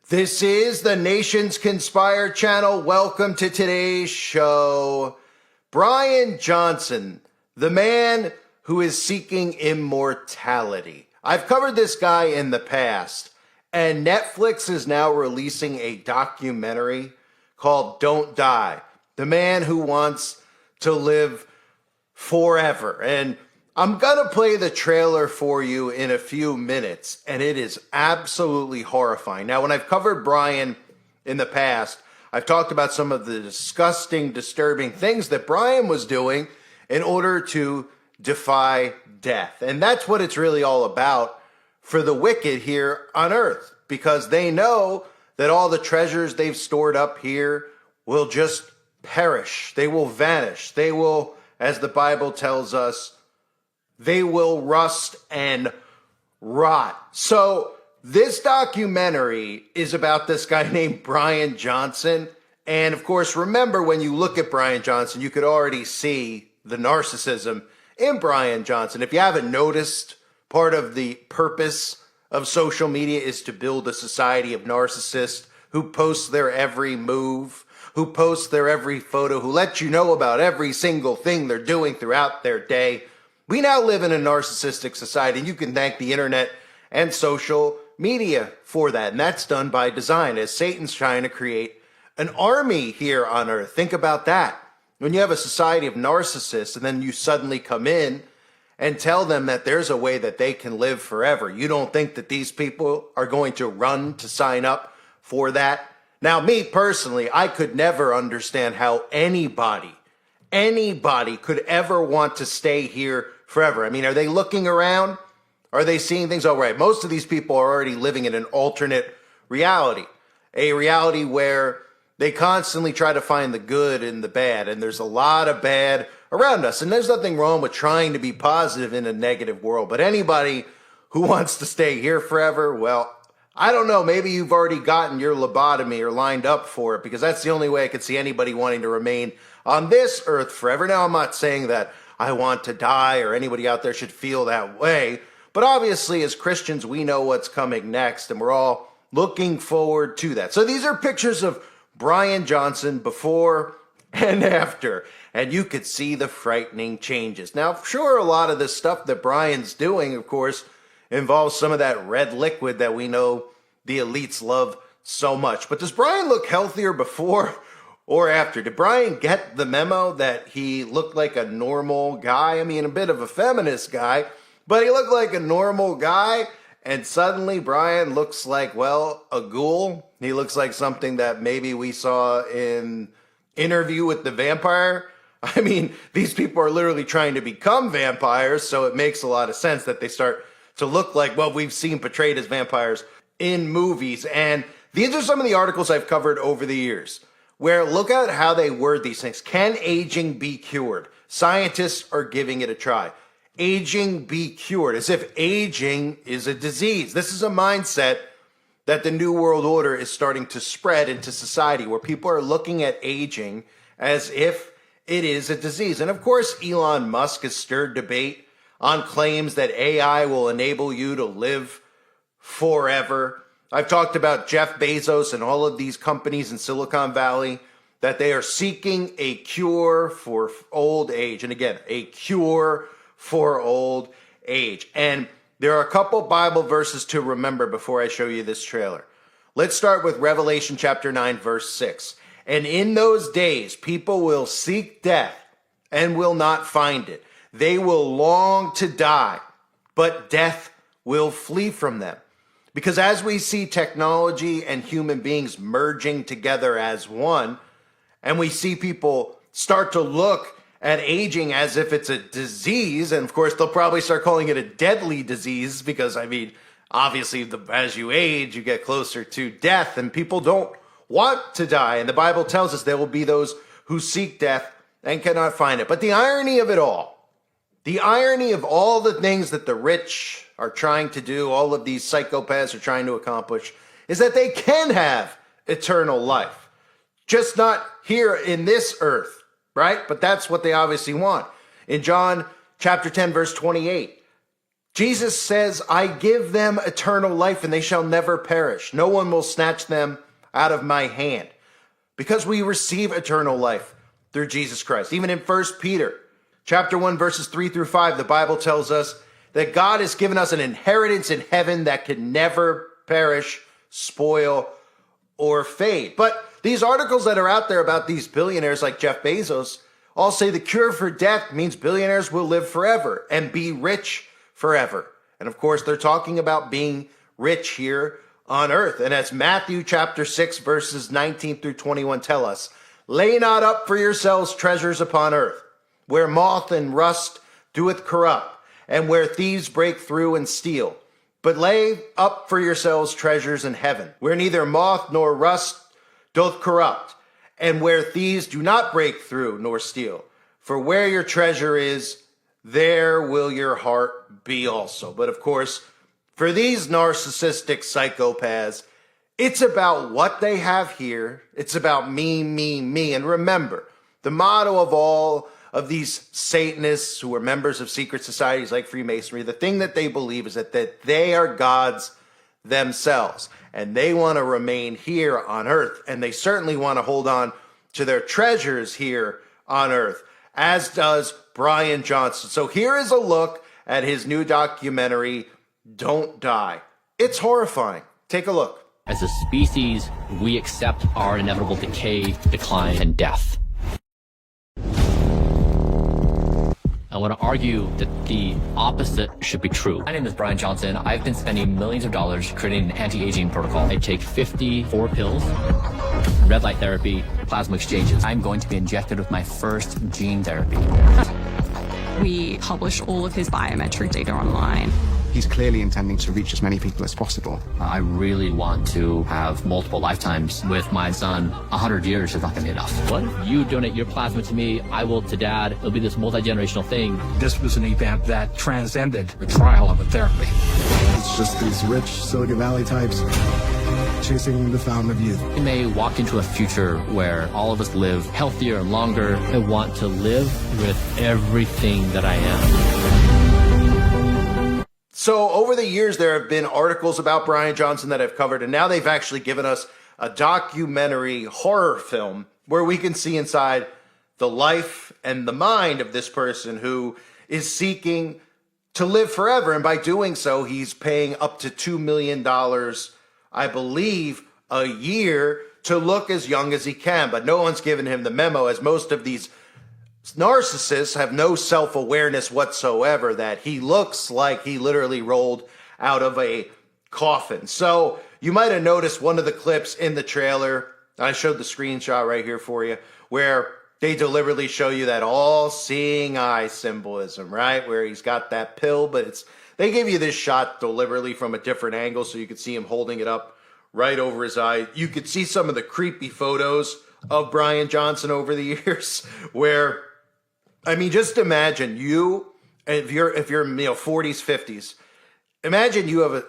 This is the Nations Conspire channel. Welcome to today's show. Brian Johnson, the man who is seeking immortality. I've covered this guy in the past, and Netflix is now releasing a documentary called Don't Die. The man who wants to live forever. And I'm going to play the trailer for you in a few minutes, and it is absolutely horrifying. Now, when I've covered Brian in the past, I've talked about some of the disgusting, disturbing things that Brian was doing in order to defy death. And that's what it's really all about for the wicked here on earth, because they know that all the treasures they've stored up here will just perish. They will vanish. They will, as the Bible tells us, they will rust and rot. So this documentary is about this guy named Brian Johnson. And of course, remember, when you look at Brian Johnson, you could already see the narcissism in Brian Johnson. If you haven't noticed, part of the purpose of social media is to build a society of narcissists who post their every move, who post their every photo, who let you know about every single thing they're doing throughout their day. We now live in a narcissistic society, and you can thank the internet and social media for that. And that's done by design, as Satan's trying to create an army here on earth. Think about that. When you have a society of narcissists, and then you suddenly come in and tell them that there's a way that they can live forever, you don't think that these people are going to run to sign up for that? Now, me personally, I could never understand how anybody could ever want to stay here forever. I mean, are they looking around? Are they seeing things? Oh, right. Most of these people are already living in an alternate reality, a reality where they constantly try to find the good in the bad. And there's a lot of bad around us. And there's nothing wrong with trying to be positive in a negative world. But anybody who wants to stay here forever, well, I don't know. Maybe you've already gotten your lobotomy or lined up for it, because that's the only way I could see anybody wanting to remain on this earth forever. Now, I'm not saying that I want to die or anybody out there should feel that way. But obviously, as Christians, we know what's coming next, and we're all looking forward to that. So these are pictures of Brian Johnson before and after, and you could see the frightening changes. Now, sure, a lot of this stuff that Brian's doing, of course, involves some of that red liquid that we know the elites love so much. But does Brian look healthier before or after? Did Brian get the memo that he looked like a normal guy? I mean, a bit of a feminist guy, but he looked like a normal guy, and suddenly Brian looks like, well, a ghoul. He looks like something that maybe we saw in Interview with the Vampire. I mean, these people are literally trying to become vampires, so it makes a lot of sense that they start to look like what we've seen portrayed as vampires in movies. And these are some of the articles I've covered over the years, where look at how they word these things. Can aging be cured? Scientists are giving it a try. Aging be cured, as if aging is a disease. This is a mindset that the New World Order is starting to spread into society, where people are looking at aging as if it is a disease. And of course, Elon Musk has stirred debate on claims that AI will enable you to live forever. I've talked about Jeff Bezos and all of these companies in Silicon Valley, that they are seeking a cure for old age. And again, a cure for old age. And there are a couple Bible verses to remember before I show you this trailer. Let's start with Revelation chapter 9, verse 6. And in those days, people will seek death and will not find it. They will long to die, but death will flee from them. Because as we see technology and human beings merging together as one, and we see people start to look at aging as if it's a disease, and of course they'll probably start calling it a deadly disease, because I mean, obviously as you age, you get closer to death, and people don't want to die. And the Bible tells us there will be those who seek death and cannot find it. But the irony of it all, the irony of all the things that the rich are trying to do, all of these psychopaths are trying to accomplish, is that they can have eternal life. Just not here in this earth, right? But that's what they obviously want. In John chapter 10, verse 28, Jesus says, I give them eternal life and they shall never perish. No one will snatch them out of my hand, because we receive eternal life through Jesus Christ. Even in 1 Peter chapter 1, verses 3 through 5, the Bible tells us that God has given us an inheritance in heaven that can never perish, spoil, or fade. But these articles that are out there about these billionaires like Jeff Bezos all say the cure for death means billionaires will live forever and be rich forever. And of course, they're talking about being rich here on earth. And as Matthew chapter 6, verses 19 through 21 tell us, lay not up for yourselves treasures upon earth, where moth and rust doeth corrupt, and where thieves break through and steal. But lay up for yourselves treasures in heaven, where neither moth nor rust doth corrupt, and where thieves do not break through nor steal. For where your treasure is, there will your heart be also. But of course, for these narcissistic psychopaths, it's about what they have here. It's about me, me, me. And remember, the motto of all of these Satanists who are members of secret societies like Freemasonry, the thing that they believe is that they are gods themselves. And they want to remain here on earth. And they certainly want to hold on to their treasures here on earth, as does Brian Johnson. So here is a look at his new documentary, Don't Die. It's horrifying. Take a look. As a species, we accept our inevitable decay, decline, and death. I want to argue that the opposite should be true. My name is Brian Johnson. I've been spending millions of dollars creating an anti-aging protocol. I take 54 pills, red light therapy, plasma exchanges. I'm going to be injected with my first gene therapy. We publish all of his biometric data online. He's clearly intending to reach as many people as possible. I really want to have multiple lifetimes with my son. 100 years is not going to be enough. What if you donate your plasma to me, I will to dad. It'll be this multi-generational thing. This was an event that transcended the trial of a therapy. It's just these rich Silicon Valley types chasing the fountain of youth. We may walk into a future where all of us live healthier and longer. I want to live with everything that I am. So over the years, there have been articles about Brian Johnson that I've covered, and now they've actually given us a documentary horror film where we can see inside the life and the mind of this person who is seeking to live forever. And by doing so, he's paying up to $2 million, I believe, a year to look as young as he can. But no one's given him the memo, as most of these narcissists have no self-awareness whatsoever that he looks like he literally rolled out of a coffin. So you might have noticed one of the clips in the trailer, I showed the screenshot right here for you, where they deliberately show you that all-seeing eye symbolism, right? Where he's got that pill, but they give you this shot deliberately from a different angle so you could see him holding it up right over his eye. You could see some of the creepy photos of Brian Johnson over the years where, I mean, just imagine if you're 40s, 50s, imagine you have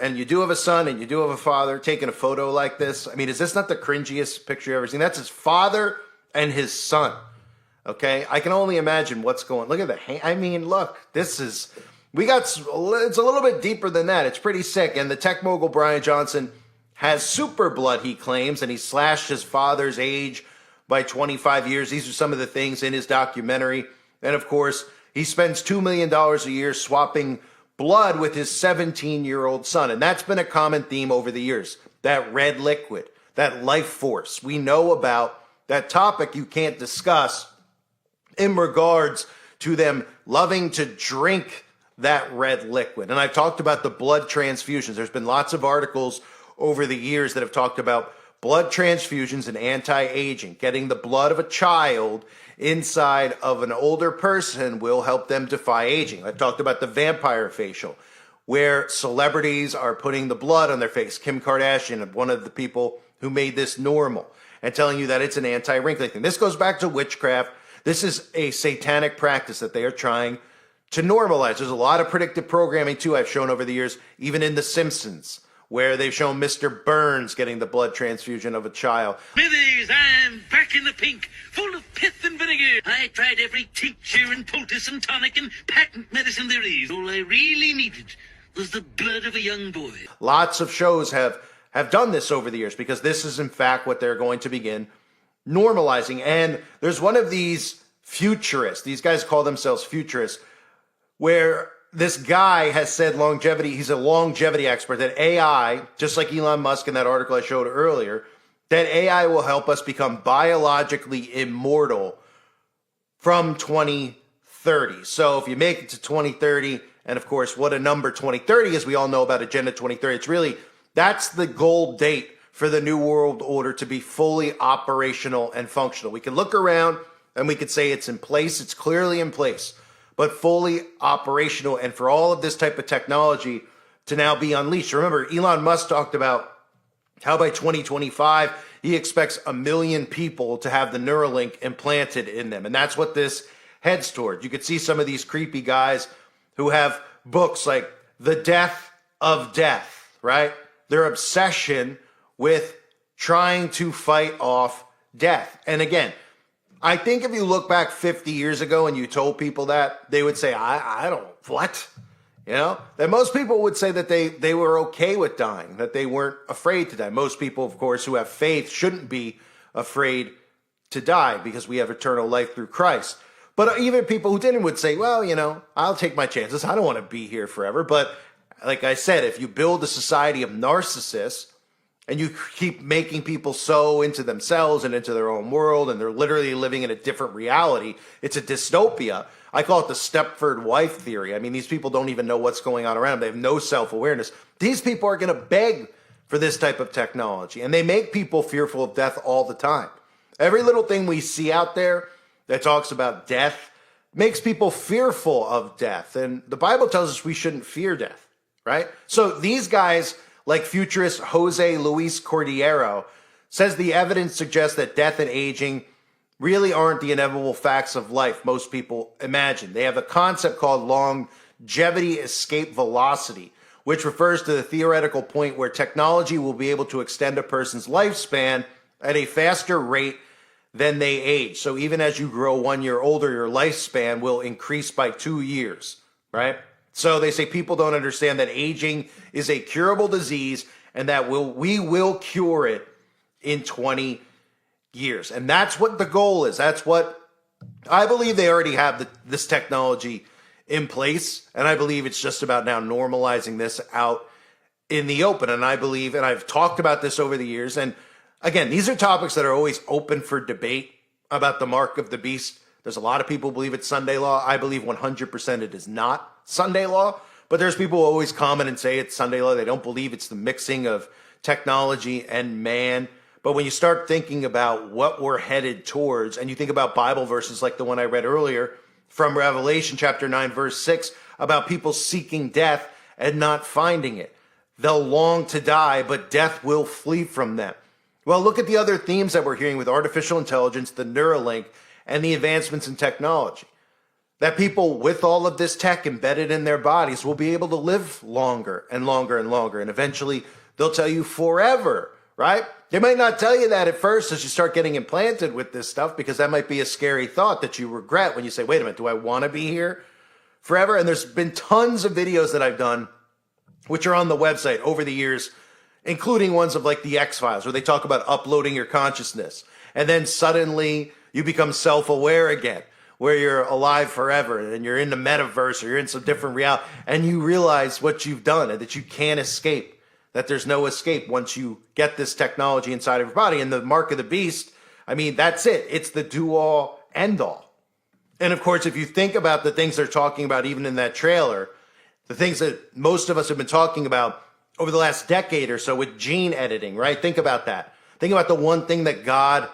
and you do have a son and you do have a father taking a photo like this. I mean, is this not the cringiest picture you've ever seen? That's his father and his son. Okay. I can only imagine what's going, look at the hand. I mean, look, it's a little bit deeper than that. It's pretty sick. And the tech mogul Brian Johnson has super blood, he claims, and he slashed his father's age by 25 years. These are some of the things in his documentary. And of course, he spends $2 million a year swapping blood with his 17-year-old son. And that's been a common theme over the years. That red liquid, that life force. We know about that topic you can't discuss in regards to them loving to drink that red liquid. And I've talked about the blood transfusions. There's been lots of articles over the years that have talked about blood transfusions and anti-aging. Getting the blood of a child inside of an older person will help them defy aging. I've talked about the vampire facial, where celebrities are putting the blood on their face. Kim Kardashian, one of the people who made this normal, and telling you that it's an anti-wrinkling thing. This goes back to witchcraft. This is a satanic practice that they are trying to normalize. There's a lot of predictive programming, too, I've shown over the years, even in The Simpsons, where they've shown Mr. Burns getting the blood transfusion of a child. Smithers, I'm back in the pink, full of pith and vinegar. I tried every tincture and poultice and tonic and patent medicine there is. All I really needed was the blood of a young boy. Lots of shows have done this over the years because this is in fact what they're going to begin normalizing. And there's one of these futurists, these guys call themselves futurists, where this guy has said longevity, he's a longevity expert, that AI, just like Elon Musk in that article I showed earlier, that AI will help us become biologically immortal from 2030. So if you make it to 2030, and of course, what a number 2030 is, we all know about Agenda 2030. It's really, that's the goal date for the New World Order to be fully operational and functional. We can look around and we could say it's in place, it's clearly in place, but fully operational, and for all of this type of technology to now be unleashed. Remember, Elon Musk talked about how by 2025, he expects 1 million people to have the Neuralink implanted in them. And that's what this heads toward. You could see some of these creepy guys who have books like The Death of Death, right? Their obsession with trying to fight off death. And again, I think if you look back 50 years ago and you told people that, they would say, I don't, what? You know, that most people would say that they were okay with dying, that they weren't afraid to die. Most people, of course, who have faith shouldn't be afraid to die because we have eternal life through Christ. But even people who didn't would say, well, you know, I'll take my chances. I don't want to be here forever. But like I said, if you build a society of narcissists, and you keep making people so into themselves and into their own world, and they're literally living in a different reality. It's a dystopia. I call it the Stepford wife theory. I mean, these people don't even know what's going on around them. They have no self-awareness. These people are going to beg for this type of technology, and they make people fearful of death all the time. Every little thing we see out there that talks about death makes people fearful of death, and the Bible tells us we shouldn't fear death, right? So these guys, like futurist Jose Luis Cordero, says the evidence suggests that death and aging really aren't the inevitable facts of life most people imagine. They have a concept called longevity escape velocity, which refers to the theoretical point where technology will be able to extend a person's lifespan at a faster rate than they age. So even as you grow 1 year older, your lifespan will increase by 2 years, right? So they say people don't understand that aging is a curable disease and that we will cure it in 20 years. And that's what the goal is. That's what I believe they already have this technology in place. And I believe it's just about now normalizing this out in the open. And I believe, and I've talked about this over the years. And again, these are topics that are always open for debate about the mark of the beast. There's a lot of people who believe it's Sunday law. I believe 100% it is not Sunday law, but there's people who always comment and say it's Sunday law. They don't believe it's the mixing of technology and man. But when you start thinking about what we're headed towards, and you think about Bible verses like the one I read earlier from Revelation chapter 9, verse 6, about people seeking death and not finding it. They'll long to die, but death will flee from them. Well, look at the other themes that we're hearing with artificial intelligence, the Neuralink, and the advancements in technology. That people with all of this tech embedded in their bodies will be able to live longer and longer and longer. And eventually they'll tell you forever, right? They might not tell you that at first as you start getting implanted with this stuff, because that might be a scary thought that you regret when you say, wait a minute, do I want to be here forever? And there's been tons of videos that I've done, which are on the website over the years, including ones of like the X-Files, where they talk about uploading your consciousness. And then suddenly you become self-aware again, where you're alive forever and you're in the metaverse or you're in some different reality, and you realize what you've done and that you can't escape, that there's no escape once you get this technology inside of your body. And the mark of the beast, I mean, that's it. It's the do-all, end-all. And of course, if you think about the things they're talking about, even in that trailer, the things that most of us have been talking about over the last decade or so with gene editing, right? Think about that. Think about the one thing that God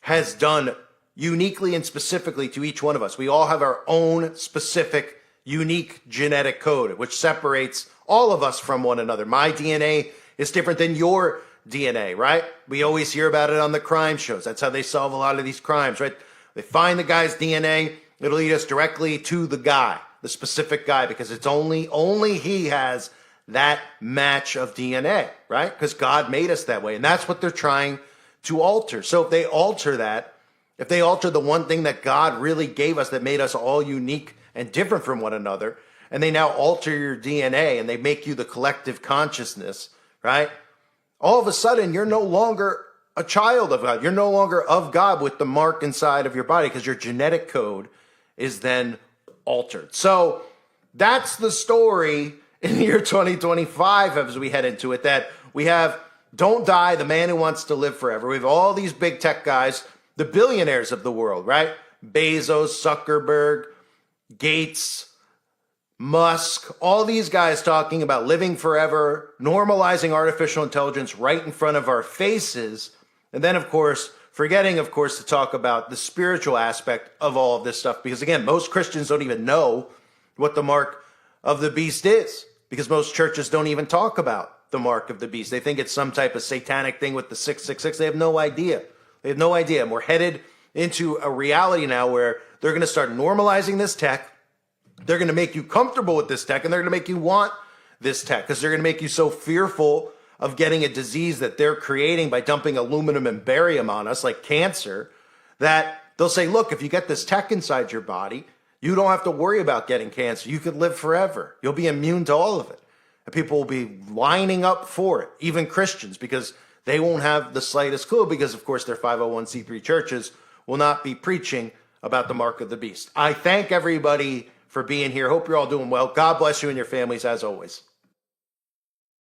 has done uniquely and specifically to each one of us. We all have our own specific, unique genetic code, which separates all of us from one another. My DNA is different than your DNA, right? We always hear about it on the crime shows. That's how they solve a lot of these crimes, right? They find the guy's DNA. It'll lead us directly to the guy, the specific guy, because it's only he has that match of DNA, right? Because God made us that way. And that's what they're trying to alter. So if they alter that, if they alter the one thing that God really gave us that made us all unique and different from one another, and they now alter your DNA and they make you the collective consciousness, right? All of a sudden, you're no longer a child of God. You're no longer of God with the mark inside of your body because your genetic code is then altered. So that's the story in the year 2025 as we head into it, that we have Don't Die, the man who wants to live forever. We have all these big tech guys, the billionaires of the world, right? Bezos, Zuckerberg, Gates, Musk, all these guys talking about living forever, normalizing artificial intelligence right in front of our faces. And then, of course, forgetting, of course, to talk about the spiritual aspect of all of this stuff. Because again, most Christians don't even know what the mark of the beast is, because most churches don't even talk about the mark of the beast. They think it's some type of satanic thing with the 666. They have no idea. They have no idea. And we're headed into a reality now where they're going to start normalizing this tech. They're going to make you comfortable with this tech, and they're going to make you want this tech because they're going to make you so fearful of getting a disease that they're creating by dumping aluminum and barium on us, like cancer, that they'll say, look, if you get this tech inside your body, you don't have to worry about getting cancer. You could live forever. You'll be immune to all of it. And people will be lining up for it, even Christians, because they won't have the slightest clue because, of course, their 501c3 churches will not be preaching about the mark of the beast. I thank everybody for being here. Hope you're all doing well. God bless you and your families as always.